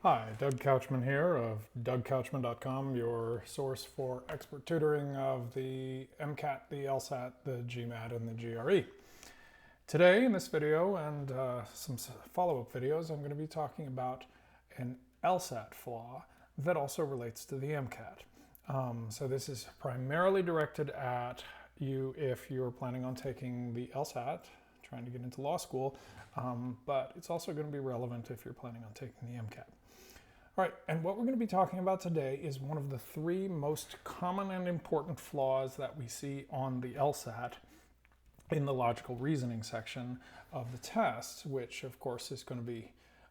Hi, Doug Couchman here of DougCouchman.com, your source for expert tutoring of the MCAT, the LSAT, the GMAT, and the GRE. Today in this video and some follow-up videos, I'm going to be talking about an LSAT flaw that also relates to the MCAT. So this is primarily directed at you if you're planning on taking the LSAT, trying to get into law school, but it's also going to be relevant if you're planning on taking the MCAT. All right, and what we're going to be talking about today is one of the three most common and important flaws that we see on the LSAT in the logical reasoning section of the test, which of course is going to be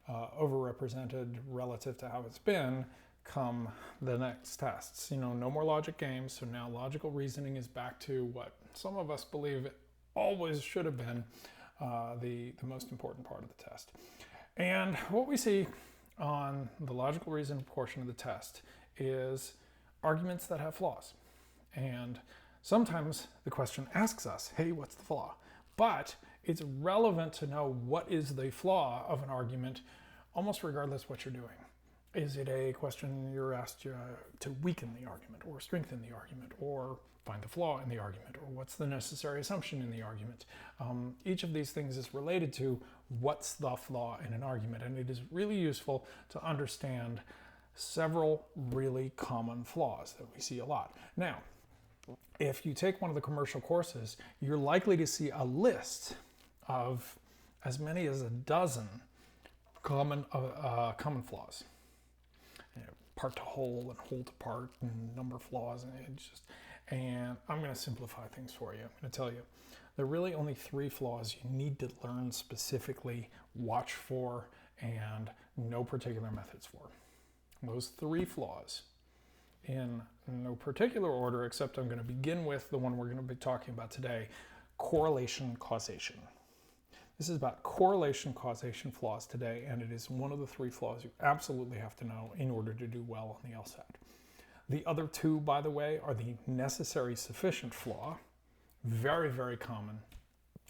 overrepresented relative to how it's been come the next tests. You know, no more logic games, so now logical reasoning is back to what some of us believe it always should have been the most important part of the test. And what we see on the logical reasoning portion of the test is arguments that have flaws. And sometimes the question asks us, hey, what's the flaw? But it's relevant to know what is the flaw of an argument almost regardless what you're doing. Is it a question you're asked to weaken the argument or strengthen the argument or find the flaw in the argument, or what's the necessary assumption in the argument? Each of these things is related to what's the flaw in an argument, and it is really useful to understand several really common flaws that we see a lot. Now, if you take one of the commercial courses, you're likely to see a list of as many as a dozen common flaws. You know, part to whole and whole to part and number flaws, and I'm going to simplify things for you. I'm going to tell you there are really only three flaws you need to learn specifically, watch for, and know particular methods for. Those three flaws, in no particular order, except I'm going to begin with the one we're going to be talking about today: correlation causation. This is about correlation causation flaws today, and it is one of the three flaws you absolutely have to know in order to do well on the LSAT. The other two, by the way, are the necessary sufficient flaw, very, very common,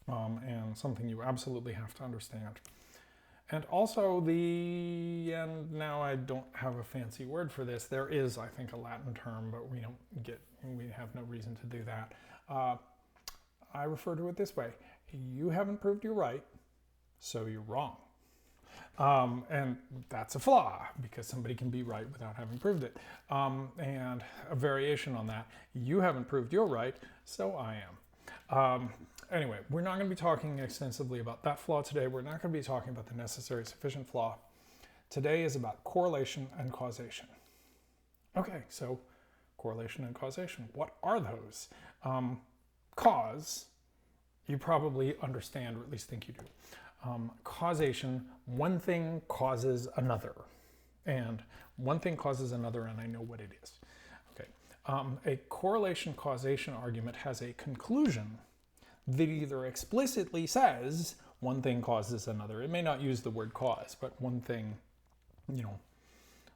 and something you absolutely have to understand. And also and now I don't have a fancy word for this. There is, I think, a Latin term, but we have no reason to do that. I refer to it this way: you haven't proved you're right, so you're wrong. And that's a flaw, because somebody can be right without having proved it. And a variation on that: you haven't proved you're right, so I am. Anyway, we're not going to be talking extensively about that flaw today. We're not going to be talking about the necessary sufficient flaw. Today is about correlation and causation. Okay, so correlation and causation. What are those? Cause, you probably understand, or at least think you do. Causation, one thing causes another. And one thing causes another, and I know what it is. Okay. A correlation causation argument has a conclusion that either explicitly says one thing causes another. It may not use the word cause, but one thing,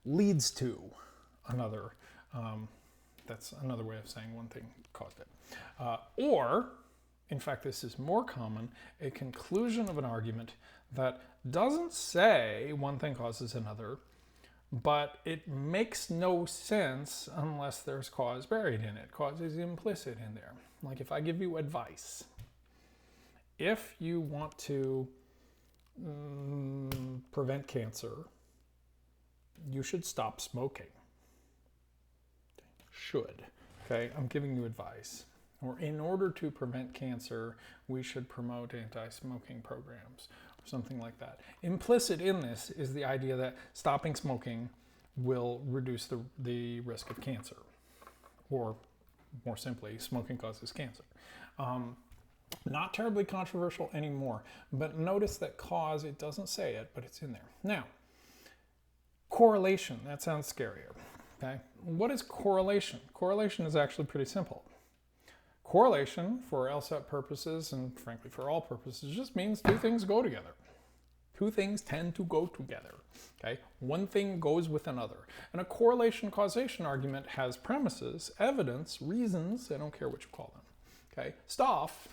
leads to another. That's another way of saying one thing caused it. Or, in fact, this is more common, a conclusion of an argument that doesn't say one thing causes another, but it makes no sense unless there's cause buried in it. Cause is implicit in there. Like if I give you advice, if you want to prevent cancer, you should stop smoking. Should. Okay, I'm giving you advice. Or in order to prevent cancer, we should promote anti-smoking programs, or something like that. Implicit in this is the idea that stopping smoking will reduce the risk of cancer. Or, more simply, smoking causes cancer. Not terribly controversial anymore, but notice that cause, it doesn't say it, but it's in there. Now, correlation, that sounds scarier. Okay, what is correlation? Correlation is actually pretty simple. Correlation, for LSAT purposes, and frankly for all purposes, just means two things go together. Two things tend to go together. Okay, one thing goes with another. And a correlation causation argument has premises, evidence, reasons, I don't care what you call them. Okay, stuff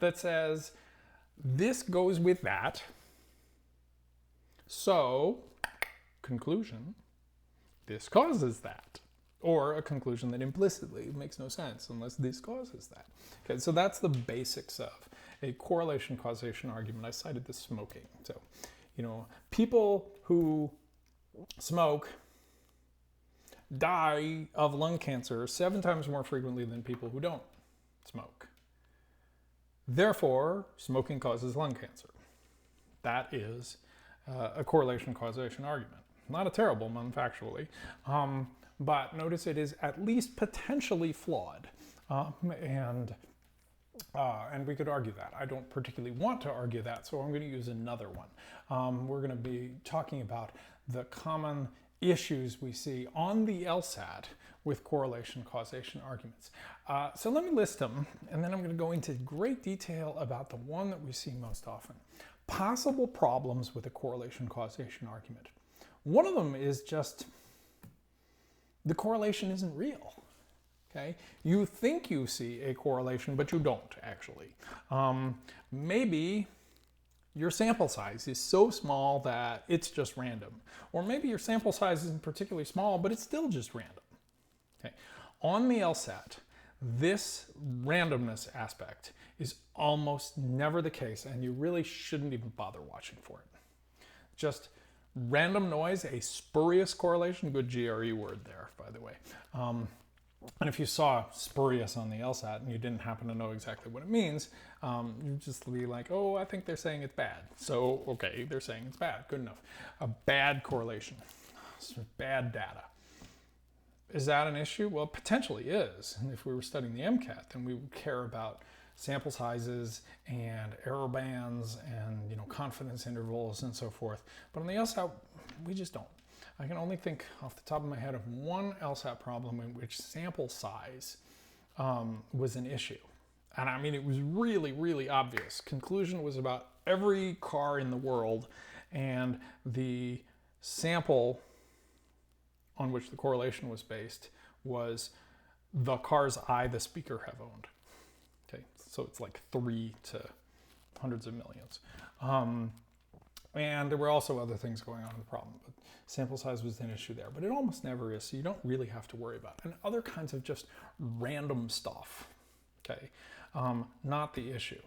that says this goes with that, so conclusion, this causes that. Or a conclusion that implicitly makes no sense unless this causes that. Okay, so that's the basics of a correlation causation argument. I cited the smoking. So, people who smoke die of lung cancer 7 times more frequently than people who don't smoke. Therefore, smoking causes lung cancer. That is a correlation causation argument. Not a terrible one, factually, but notice it is at least potentially flawed. And we could argue that. I don't particularly want to argue that, so I'm going to use another one. We're going to be talking about the common issues we see on the LSAT with correlation causation arguments. So let me list them, and then I'm going to go into great detail about the one that we see most often. Possible problems with a correlation causation argument. One of them is just the correlation isn't real. Okay? You think you see a correlation, but you don't actually. Maybe your sample size is so small that it's just random. Or maybe your sample size isn't particularly small, but it's still just random. Okay. On the LSAT, this randomness aspect is almost never the case, and you really shouldn't even bother watching for it. Just random noise, a spurious correlation, good GRE word there, by the way. And if you saw spurious on the LSAT and you didn't happen to know exactly what it means, you'd just be like, oh, I think they're saying it's bad. So, okay, they're saying it's bad. Good enough. A bad correlation. Bad data. Is that an issue? Well, it potentially is. And if we were studying the MCAT, then we would care about sample sizes and error bands and confidence intervals and so forth. But on the LSAT, we just don't. I can only think off the top of my head of one LSAT problem in which sample size was an issue. And I mean, it was really, really obvious. Conclusion was about every car in the world, and the sample on which the correlation was based was the cars the speaker have owned. Okay, so it's like 3 to hundreds of millions. And there were also other things going on in the problem, but sample size was an issue there, but it almost never is, so you don't really have to worry about it. And other kinds of just random stuff, okay, not the issue.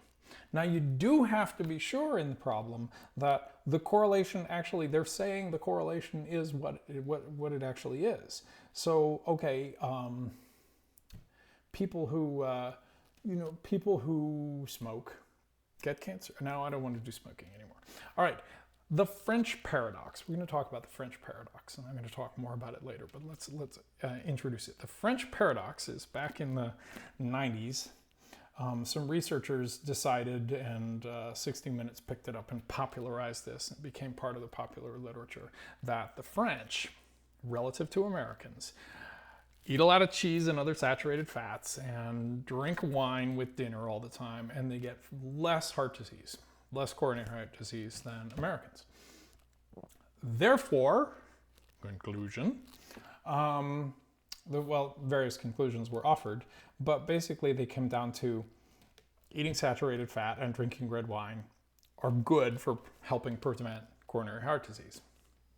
Now you do have to be sure in the problem that the correlation actually, they're saying the correlation is what it actually is. So, okay, people who smoke get cancer. Now I don't want to do smoking anymore. All right, the French paradox. We're going to talk about the French paradox, and I'm going to talk more about it later, but let's introduce it. The French paradox is back in the 90s. Some researchers decided, and 60 Minutes picked it up and popularized this. It became part of the popular literature that the French, relative to Americans, eat a lot of cheese and other saturated fats and drink wine with dinner all the time, and they get less heart disease, less coronary heart disease than Americans. Therefore, conclusion, various conclusions were offered, but basically they came down to eating saturated fat and drinking red wine are good for helping prevent coronary heart disease.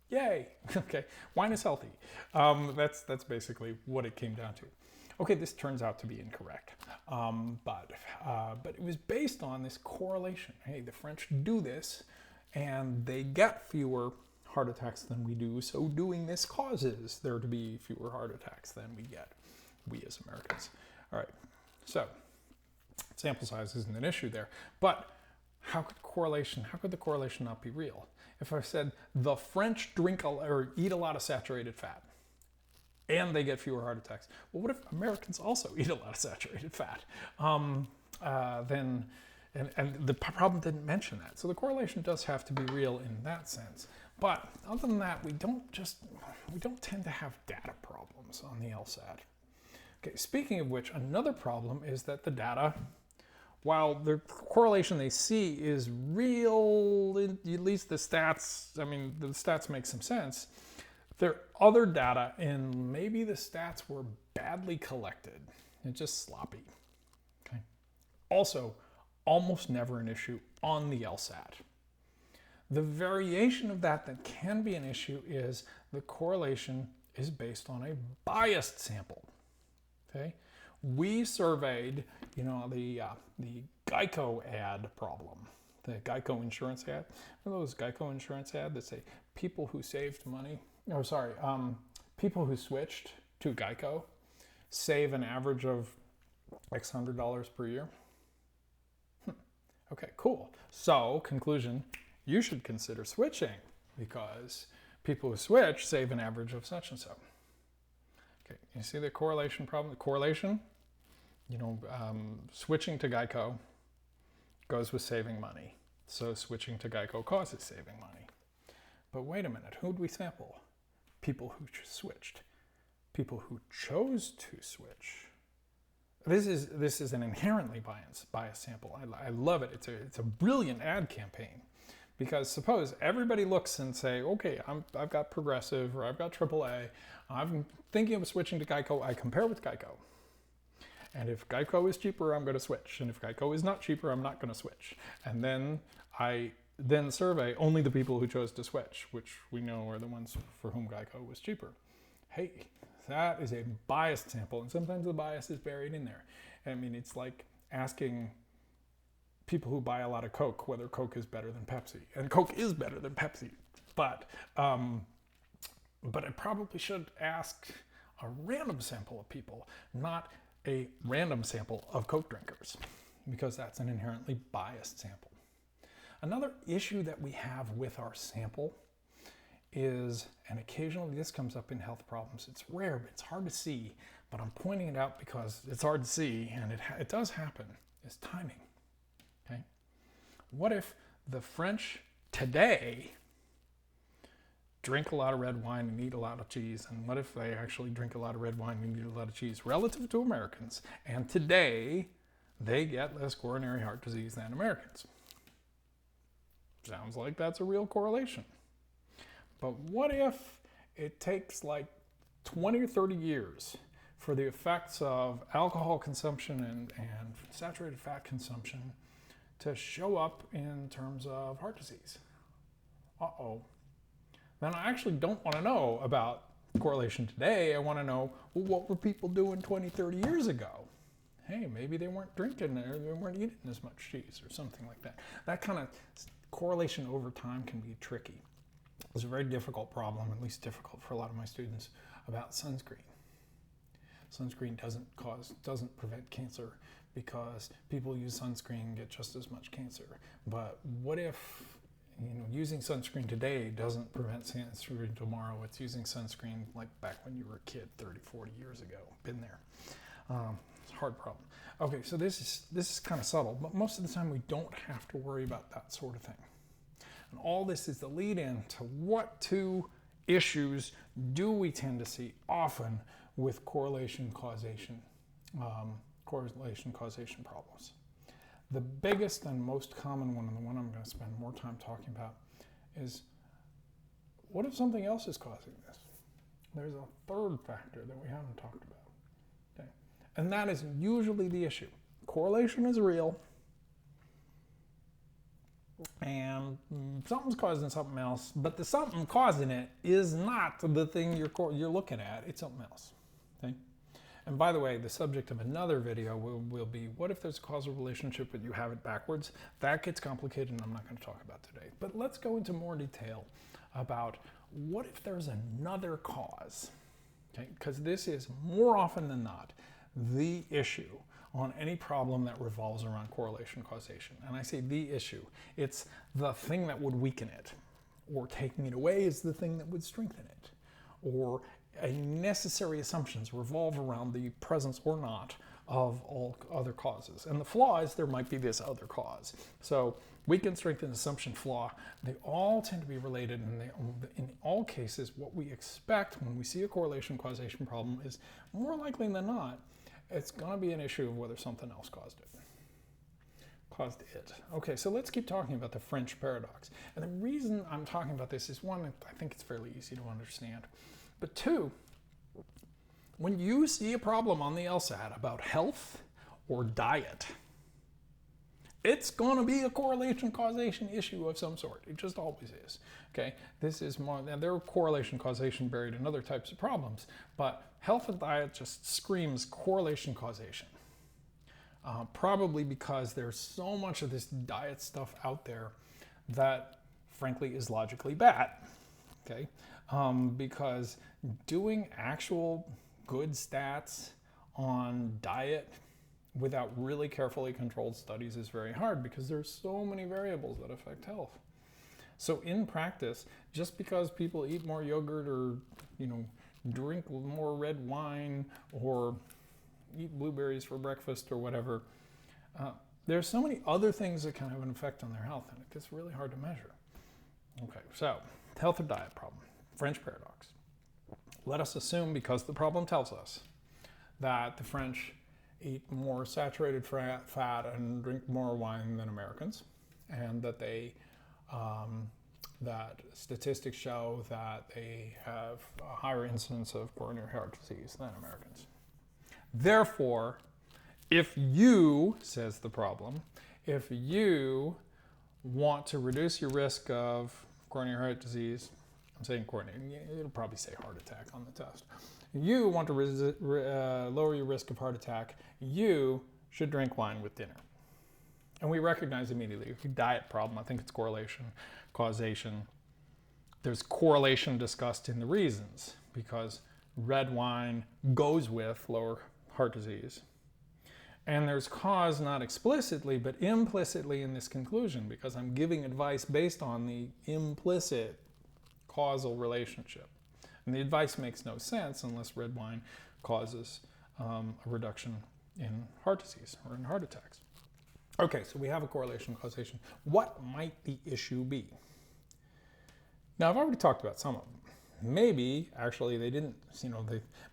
Yay! Okay, wine is healthy. That's basically what it came down to. Okay, this turns out to be incorrect, but it was based on this correlation. Hey, the French do this, and they get fewer heart attacks than we do, so doing this causes there to be fewer heart attacks than we as Americans. All right, so sample size isn't an issue there, but how could the correlation not be real? If I said the French eat a lot of saturated fat, and they get fewer heart attacks, well, what if Americans also eat a lot of saturated fat? And the problem didn't mention that. So the correlation does have to be real in that sense. But other than that, we don't tend to have data problems on the LSAT. Okay, speaking of which, another problem is that the data, while the correlation they see is real, at least the stats, the stats make some sense, there are other data, and maybe the stats were badly collected and just sloppy. Okay. Also, almost never an issue on the LSAT. The variation of that can be an issue is the correlation is based on a biased sample. Okay, we surveyed, the Geico ad problem, the Geico insurance ad. Remember those Geico insurance ad that say people who saved money? Oh, sorry, people who switched to Geico save an average of X $100 per year. Okay, cool. So, conclusion, you should consider switching because people who switch save an average of such and so. Okay, you see the correlation problem? The correlation, switching to Geico goes with saving money. So switching to Geico causes saving money. But wait a minute, who'd we sample? People who switched. People who chose to switch. This is an inherently biased sample. I love it. It's a brilliant ad campaign. Because suppose everybody looks and say, okay, I've got Progressive or I've got AAA. I'm thinking of switching to Geico. I compare with Geico. And if Geico is cheaper, I'm going to switch. And if Geico is not cheaper, I'm not going to switch. And then I survey only the people who chose to switch, which we know are the ones for whom Geico was cheaper. Hey, that is a biased sample. And sometimes the bias is buried in there. I mean, it's like asking people who buy a lot of Coke whether Coke is better than Pepsi. And Coke is better than Pepsi. But I probably should ask a random sample of people, not a random sample of Coke drinkers, because that's an inherently biased sample. Another issue that we have with our sample is, and occasionally this comes up in health problems, it's rare, but it's hard to see, but I'm pointing it out because it's hard to see, and it does happen, is timing. Okay? What if the French today drink a lot of red wine and eat a lot of cheese, and what if they actually drink a lot of red wine and eat a lot of cheese relative to Americans, and today they get less coronary heart disease than Americans? Sounds like that's a real correlation. But what if it takes like 20 or 30 years for the effects of alcohol consumption and saturated fat consumption to show up in terms of heart disease? Uh-oh. Then I actually don't want to know about correlation today. I want to know, well, what were people doing 20, 30 years ago? Hey, maybe they weren't drinking or they weren't eating as much cheese or something like that. That kind of correlation over time can be tricky. It's a very difficult problem, at least difficult for a lot of my students, about sunscreen. Sunscreen doesn't prevent cancer because people use sunscreen and get just as much cancer. But what if using sunscreen today doesn't prevent sunscreen tomorrow? It's using sunscreen like back when you were a kid 30, 40 years ago. Been there. It's a hard problem. Okay, so this is kind of subtle, but most of the time we don't have to worry about that sort of thing. And all this is the lead in to what two issues do we tend to see often with correlation causation problems. The biggest and most common one, and the one I'm going to spend more time talking about, is what if something else is causing this? There's a third factor that we haven't talked about. Okay? And that is usually the issue. Correlation is real, and something's causing something else, but the something causing it is not the thing you're looking at. It's something else. Okay? And by the way, the subject of another video will be, what if there's a causal relationship but you have it backwards? That gets complicated and I'm not going to talk about today. But let's go into more detail about what if there's another cause? Okay? Because this is more often than not the issue on any problem that revolves around correlation causation. And I say the issue. It's the thing that would weaken it, or taking it away is the thing that would strengthen it, or necessary assumptions revolve around the presence or not of all other causes. And the flaw is there might be this other cause. So weaken, strengthen, assumption, flaw, they all tend to be related, and in all cases what we expect when we see a correlation causation problem is more likely than not it's going to be an issue of whether something else caused it. Okay, so let's keep talking about the French paradox. And the reason I'm talking about this is, one, I think it's fairly easy to understand. But two, when you see a problem on the LSAT about health or diet, it's going to be a correlation causation issue of some sort. It just always is. Okay, this is more, and there are correlation causation buried in other types of problems, but health and diet just screams correlation causation. Probably because there's so much of this diet stuff out there that frankly is logically bad. Okay, because doing actual good stats on diet without really carefully controlled studies is very hard because there's so many variables that affect health. So in practice, just because people eat more yogurt or, drink more red wine or eat blueberries for breakfast or whatever, there's so many other things that can have an effect on their health, and it gets really hard to measure. Okay, so health or diet problem, French paradox. Let us assume, because the problem tells us, that the French eat more saturated fat and drink more wine than Americans, and that that statistics show that they have a higher incidence of coronary heart disease than Americans. Therefore, if you, says the problem, if you want to reduce your risk of coronary heart disease, I'm saying coronary, it'll probably say heart attack on the test. You want to lower your risk of heart attack, you should drink wine with dinner. And we recognize immediately, a diet problem, I think it's correlation, causation. There's correlation discussed in the reasons, because red wine goes with lower heart disease. And there's cause not explicitly, but implicitly in this conclusion, because I'm giving advice based on the implicit causal relationship. And the advice makes no sense unless red wine causes a reduction in heart disease or in heart attacks. Okay, so we have a correlation causation. What might the issue be? Now, I've already talked about some of them. Maybe, actually, they didn't,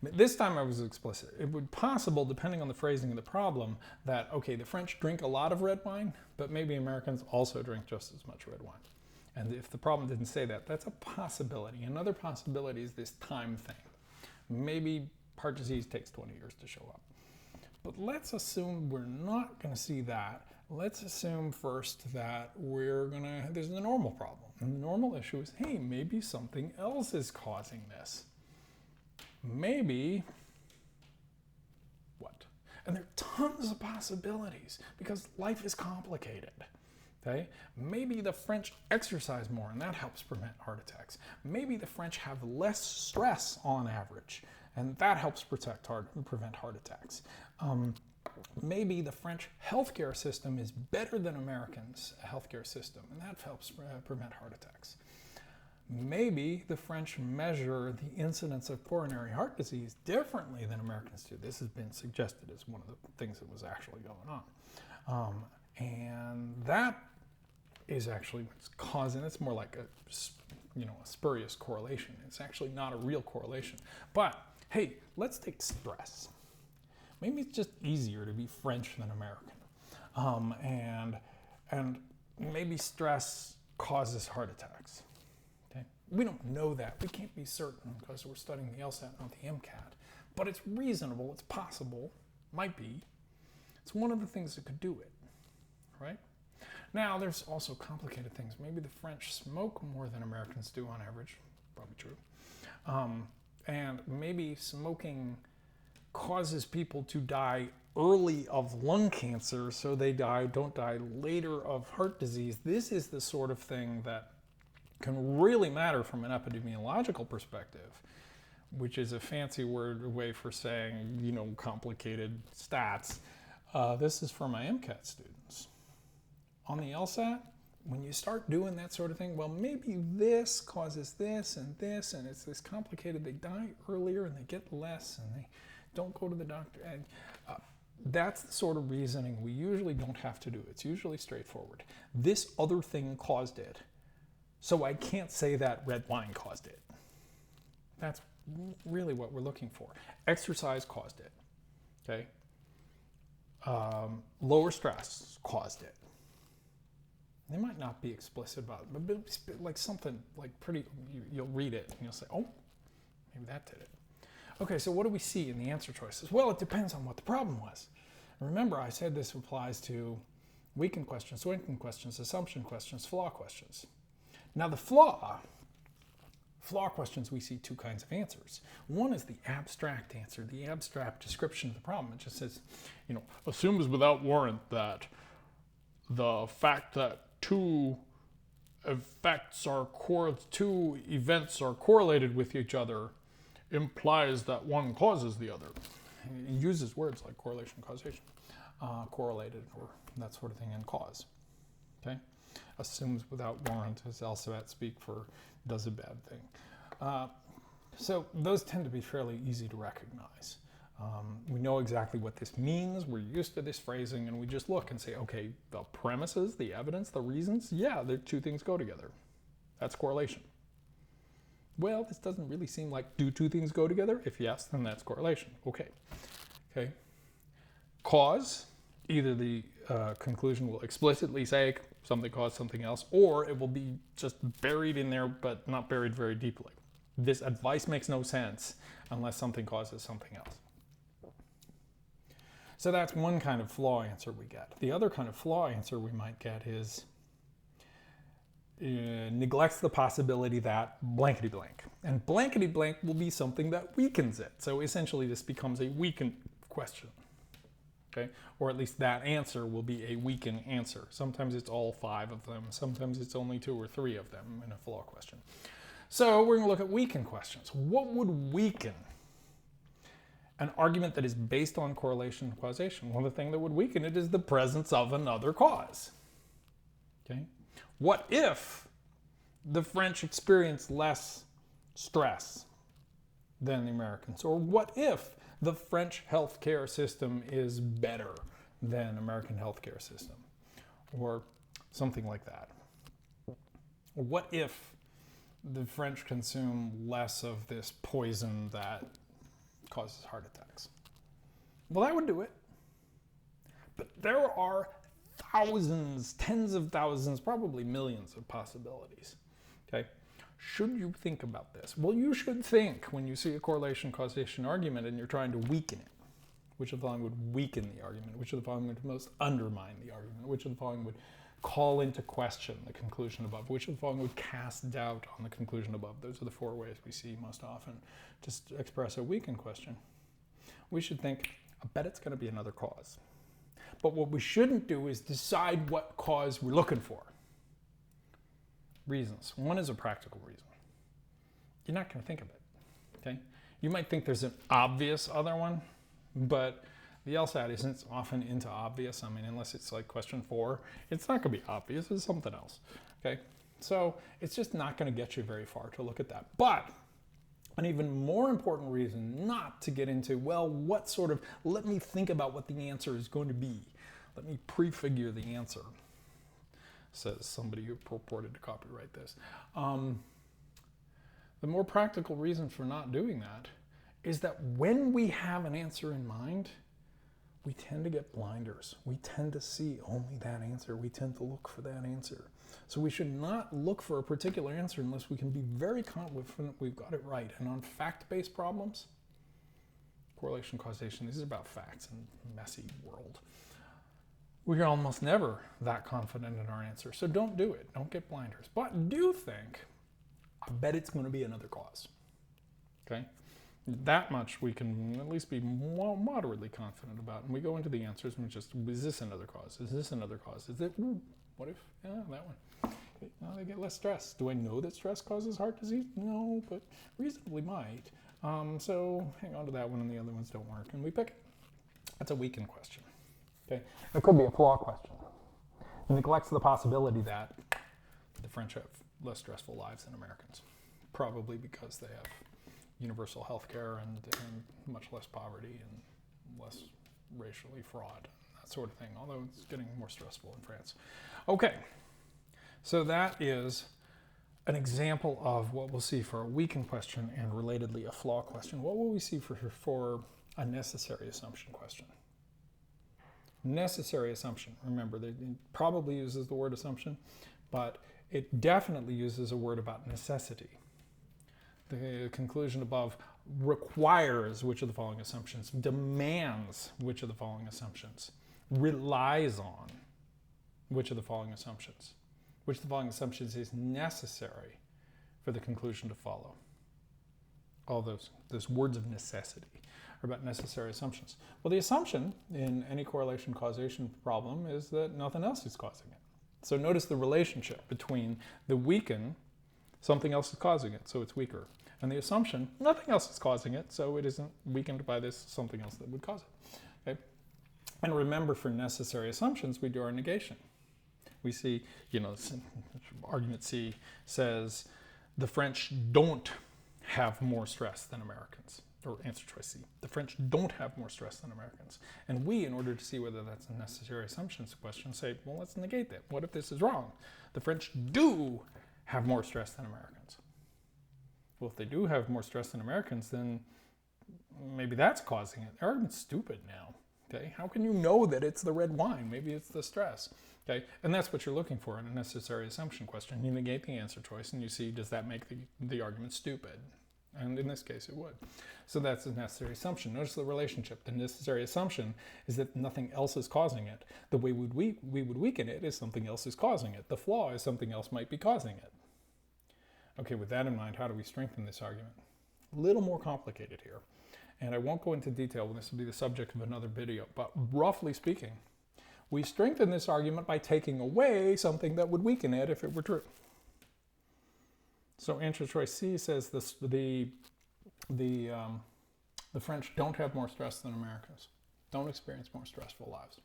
this time I was explicit. It would be possible, depending on the phrasing of the problem, that, okay, the French drink a lot of red wine, but maybe Americans also drink just as much red wine. And if the problem didn't say that, that's a possibility. Another possibility is this time thing. Maybe heart disease takes 20 years to show up. But let's assume we're not going to see that. Let's assume first that there's a normal problem. And the normal issue is, hey, maybe something else is causing this. Maybe, what? And there are tons of possibilities because life is complicated. Okay? Maybe the French exercise more and that helps prevent heart attacks. Maybe the French have less stress on average and that helps prevent heart attacks. Maybe the French healthcare system is better than Americans' healthcare system, and that helps prevent heart attacks. Maybe the French measure the incidence of coronary heart disease differently than Americans do. This has been suggested as one of the things that was actually going on. And that is actually what's causing, it's more like a spurious correlation. It's actually not a real correlation. But hey, let's take stress. Maybe it's just easier to be French than American. And maybe stress causes heart attacks. Okay? We don't know that. We can't be certain because we're studying the LSAT, not the MCAT. But it's reasonable, it's possible, might be. It's one of the things that could do it, right? Now, there's also complicated things. Maybe the French smoke more than Americans do on average. Probably true. And maybe smoking causes people to die early of lung cancer, so they don't die later of heart disease. This is the sort of thing that can really matter from an epidemiological perspective, which is a fancy way for saying, complicated stats. This is for my MCAT students. On the LSAT, when you start doing that sort of thing, well, maybe this causes this, and it's this complicated. They die earlier and they get less, and they don't go to the doctor. And that's the sort of reasoning we usually don't have to do. It's usually straightforward. This other thing caused it, so I can't say that red wine caused it. That's really what we're looking for. Exercise caused it, okay? Lower stress caused it. They might not be explicit about it, but like something like you'll read it and you'll say, oh, maybe that did it. Okay, so what do we see in the answer choices? Well, it depends on what the problem was. Remember, I said this applies to Weakened questions, weakened questions, assumption questions, flaw questions. Now the flaw questions, we see two kinds of answers. One is the abstract answer, the abstract description of the problem. It just says, assumes without warrant that the fact that two events are correlated with each other implies that one causes the other. It uses words like correlation, causation, correlated, or that sort of thing, and cause. Okay? Assumes without warrant, as LSAT speak for does a bad thing. So those tend to be fairly easy to recognize. We know exactly what this means. We're used to this phrasing, and we just look and say, okay, the premises, the evidence, the reasons, yeah, the two things go together. That's correlation. Well, this doesn't really seem like, do two things go together? If yes, then that's correlation. Okay. Cause, either the conclusion will explicitly say something caused something else, or it will be just buried in there, but not buried very deeply. This advice makes no sense unless something causes something else. So that's one kind of flaw answer we get. The other kind of flaw answer we might get is neglects the possibility that blankety blank. And blankety blank will be something that weakens it. So essentially this becomes a weakened question. Okay? Or at least that answer will be a weakened answer. Sometimes it's all 5 of them. Sometimes it's only 2 or 3 of them in a flaw question. So we're going to look at weakened questions. What would weaken an argument that is based on correlation and causation? Well, the thing that would weaken it is the presence of another cause. Okay? What if the French experience less stress than the Americans? Or what if the French healthcare system is better than American healthcare system? Or something like that. What if the French consume less of this poison that causes heart attacks? Well, that would do it. But there are thousands, tens of thousands, probably millions of possibilities. Okay? Should you think about this? Well, you should think when you see a correlation causation argument and you're trying to weaken it. Which of the following would weaken the argument? Which of the following would most undermine the argument? Which of the following would call into question the conclusion above? Which of the following would cast doubt on the conclusion above? Those are the 4 ways we see most often to express a weakened question. We should think, I bet it's going to be another cause. But what we shouldn't do is decide what cause we're looking for. Reasons. One is a practical reason. You're not going to think of it. Okay? You might think there's an obvious other one, but the LSAT isn't often into obvious. I mean, unless it's like question 4, it's not going to be obvious. It's something else. Okay? So it's just not going to get you very far to look at that. But an even more important reason not to get into, well, what sort of, let me think about what the answer is going to be. Let me prefigure the answer, says somebody who purported to copyright this. The more practical reason for not doing that is that when we have an answer in mind, we tend to get blinders. We tend to see only that answer. We tend to look for that answer. So we should not look for a particular answer unless we can be very confident we've got it right. And on fact-based problems, correlation, causation, these are about facts in a messy world. We are almost never that confident in our answer. So don't do it. Don't get blinders. But do think, I bet it's going to be another cause. Okay? That much we can at least be moderately confident about. And we go into the answers and we just, is this another cause? Is this another cause? Is it, what if, yeah, that one. Okay, now they get less stress. Do I know that stress causes heart disease? No, but reasonably might. So hang on to that one and the other ones don't work. And we pick it. That's a weakened question. Okay? It could be a flaw question. It neglects the possibility that the French have less stressful lives than Americans. Probably because they have universal health care and much less poverty and less racially fraud, that sort of thing, although it's getting more stressful in France. Okay, so that is an example of what we'll see for a weakened question and relatedly a flaw question. What will we see for a necessary assumption question? Necessary assumption, remember, it probably uses the word assumption, but it definitely uses a word about necessity. The conclusion above requires which of the following assumptions, demands which of the following assumptions, relies on which of the following assumptions? Which of the following assumptions is necessary for the conclusion to follow? All those words of necessity are about necessary assumptions. Well, the assumption in any correlation causation problem is that nothing else is causing it. So notice the relationship between the weaken, something else is causing it, so it's weaker, and the assumption, nothing else is causing it, so it isn't weakened by this something else that would cause it. Okay? And remember, for necessary assumptions, we do our negation. We see, argument C says the French don't have more stress than Americans, or answer choice C. The French don't have more stress than Americans. And we, in order to see whether that's a necessary assumptions question, say, well, let's negate that. What if this is wrong? The French do have more stress than Americans. Well, if they do have more stress than Americans, then maybe that's causing it. The argument's stupid now. Okay, how can you know that it's the red wine? Maybe it's the stress. Okay, and that's what you're looking for in a necessary assumption question. You negate the answer choice and you see, does that make the argument stupid? And in this case, it would. So that's a necessary assumption. Notice the relationship. The necessary assumption is that nothing else is causing it. The way we would weaken it is something else is causing it. The flaw is something else might be causing it. Okay, with that in mind, how do we strengthen this argument? A little more complicated here. And I won't go into detail, this will be the subject of another video, but roughly speaking, we strengthen this argument by taking away something that would weaken it if it were true. So answer choice C says the French don't have more stress than Americans, don't experience more stressful lives.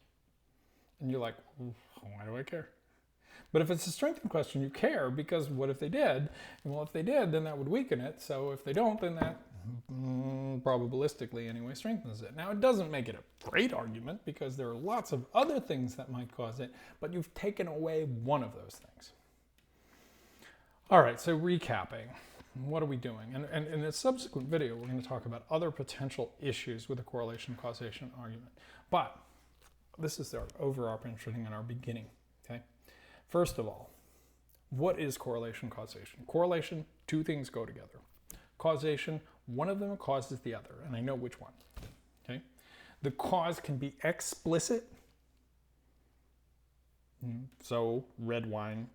And you're like, why do I care? But if it's a strengthened question, you care, because what if they did? Well, if they did, then that would weaken it. So if they don't, then that probabilistically anyway strengthens it. Now, it doesn't make it a great argument because there are lots of other things that might cause it, but you've taken away one of those things. All right, so recapping, what are we doing? And in a subsequent video, we're going to talk about other potential issues with a correlation causation argument. But this is our overarching in our beginning, okay? First of all, what is correlation causation? Correlation, two things go together. Causation, one of them causes the other, and I know which one. Okay? The cause can be explicit. So red wine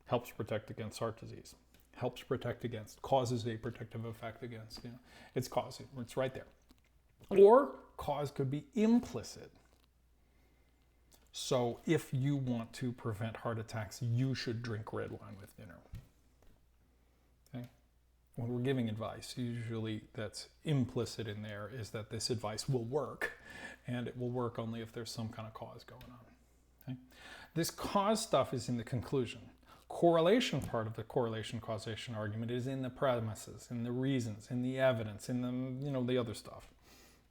helps protect against heart disease, helps protect against, causes a protective effect against, it's causing, it's right there. Or cause could be implicit. So if you want to prevent heart attacks, you should drink red wine with dinner. Okay? When we're giving advice, usually that's implicit in there is that this advice will work, and it will work only if there's some kind of cause going on. Okay? This cause stuff is in the conclusion. Correlation part of the correlation causation argument is in the premises, in the reasons, in the evidence, in the, the other stuff,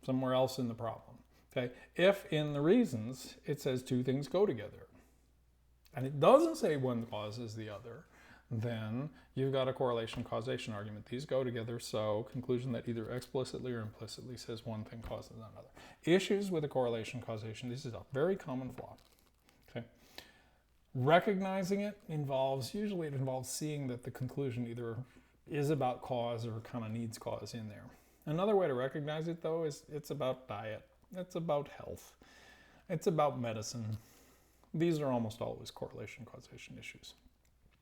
somewhere else in the problem. Okay, if in the reasons it says two things go together, and it doesn't say one causes the other, then you've got a correlation causation argument. These go together, so conclusion that either explicitly or implicitly says one thing causes another. Issues with a correlation causation, this is a very common flaw. Okay, recognizing it usually it involves seeing that the conclusion either is about cause or kind of needs cause in there. Another way to recognize it, though, is it's about diet. It's about health. It's about medicine. These are almost always correlation causation issues.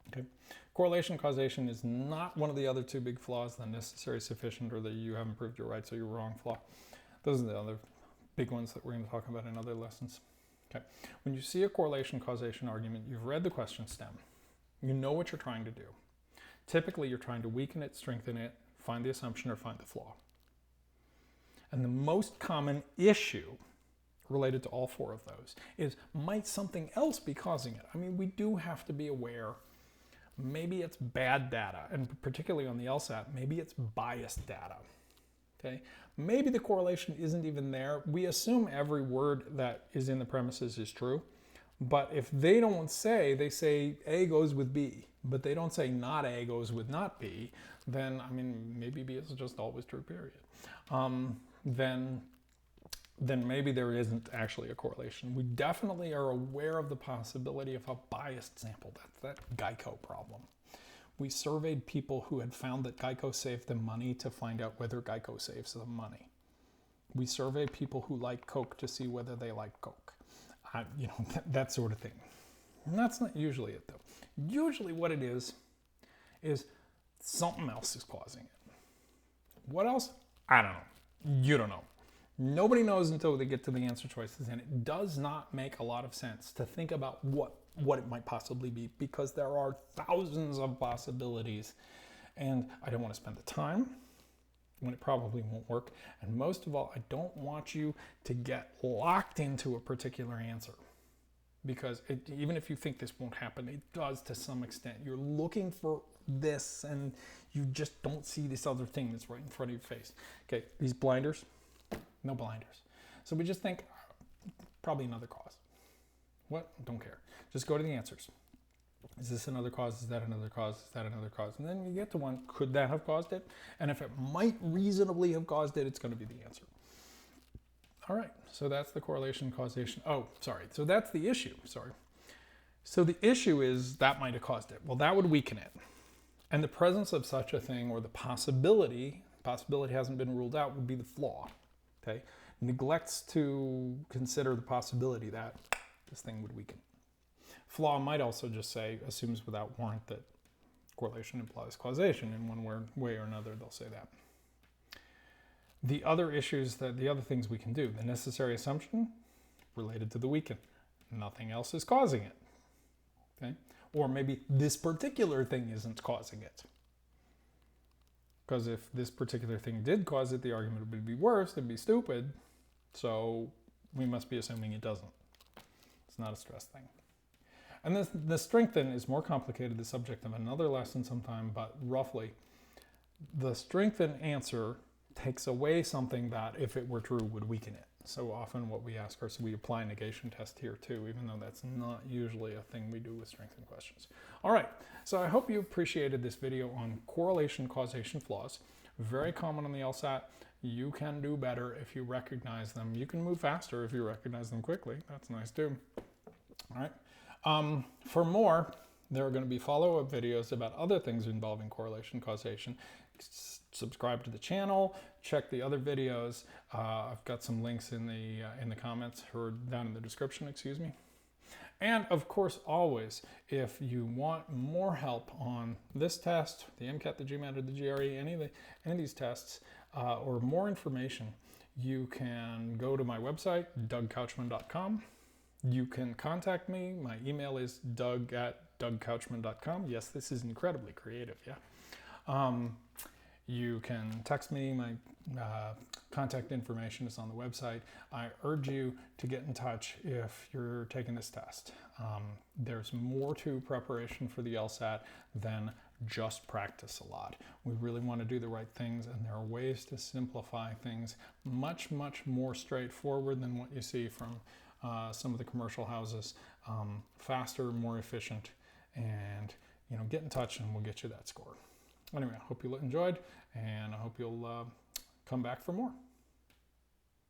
Okay. Correlation causation is not one of the other two big flaws, the necessary sufficient or the you haven't proved you're right so you're wrong flaw. Those are the other big ones that we're going to talk about in other lessons. Okay. When you see a correlation causation argument, you've read the question stem. You know what you're trying to do. Typically, you're trying to weaken it, strengthen it, find the assumption, or find the flaw. And the most common issue related to all four of those is, might something else be causing it? I mean, we do have to be aware, maybe it's bad data, and particularly on the LSAT, maybe it's biased data. Okay? Maybe the correlation isn't even there. We assume every word that is in the premises is true, but if they don't say, they say A goes with B, but they don't say not A goes with not B, then, I mean, maybe B is just always true, period. Then maybe there isn't actually a correlation. We definitely are aware of the possibility of a biased sample. That's that Geico problem. We surveyed people who had found that Geico saved them money to find out whether Geico saves them money. We surveyed people who like Coke to see whether they like Coke. That sort of thing. And that's not usually it though. Usually what it is something else is causing it. What else? I don't know. You don't know. Nobody knows until they get to the answer choices, and it does not make a lot of sense to think about what it might possibly be, because there are thousands of possibilities, and I don't want to spend the time when it probably won't work. And most of all, I don't want you to get locked into a particular answer, because even if you think this won't happen, it does to some extent. You're looking for this and you just don't see this other thing that's right in front of your face. Okay, these blinders, no blinders. So we just think probably another cause. What? Don't care. Just go to the answers. Is this another cause? Is that another cause? Is that another cause? And then you get to one, could that have caused it? And if it might reasonably have caused it, it's going to be the answer. All right, so that's the correlation, causation. Oh, sorry. So that's the issue, sorry. So the issue is that might have caused it. Well, that would weaken it. And the presence of such a thing, or the possibility hasn't been ruled out, would be the flaw, okay? Neglects to consider the possibility that this thing would weaken. Flaw might also just say, assumes without warrant that correlation implies causation. In one way or another, they'll say that. The other issues, the other things we can do, the necessary assumption related to the weaken. Nothing else is causing it, okay? Or maybe this particular thing isn't causing it. Because if this particular thing did cause it, the argument would be worse, it'd be stupid. So we must be assuming it doesn't. It's not a stress thing. And the strengthen is more complicated, the subject of another lesson sometime, but roughly, the strengthen answer takes away something that, if it were true, would weaken it. So often what we ask so we apply a negation test here too, even though that's not usually a thing we do with strengthen questions. All right, so I hope you appreciated this video on correlation, causation, flaws. Very common on the LSAT. You can do better if you recognize them. You can move faster if you recognize them quickly. That's nice too. All right. For more, there are going to be follow-up videos about other things involving correlation, causation. Subscribe to the channel, check the other videos. I've got some links in the comments, or down in the description, excuse me. And of course, always, if you want more help on this test, the MCAT, the GMAT, or the GRE, any of these tests, or more information, you can go to my website, dougcouchman.com. You can contact me. My email is doug@dougcouchman.com. Yes, this is incredibly creative, yeah. You can text me. My contact information is on the website. I urge you to get in touch if you're taking this test. There's more to preparation for the LSAT than just practice a lot. We really want to do the right things, and there are ways to simplify things much, much more straightforward than what you see from some of the commercial houses. Faster, more efficient, and get in touch and we'll get you that score. Anyway, I hope you enjoyed, and I hope you'll come back for more.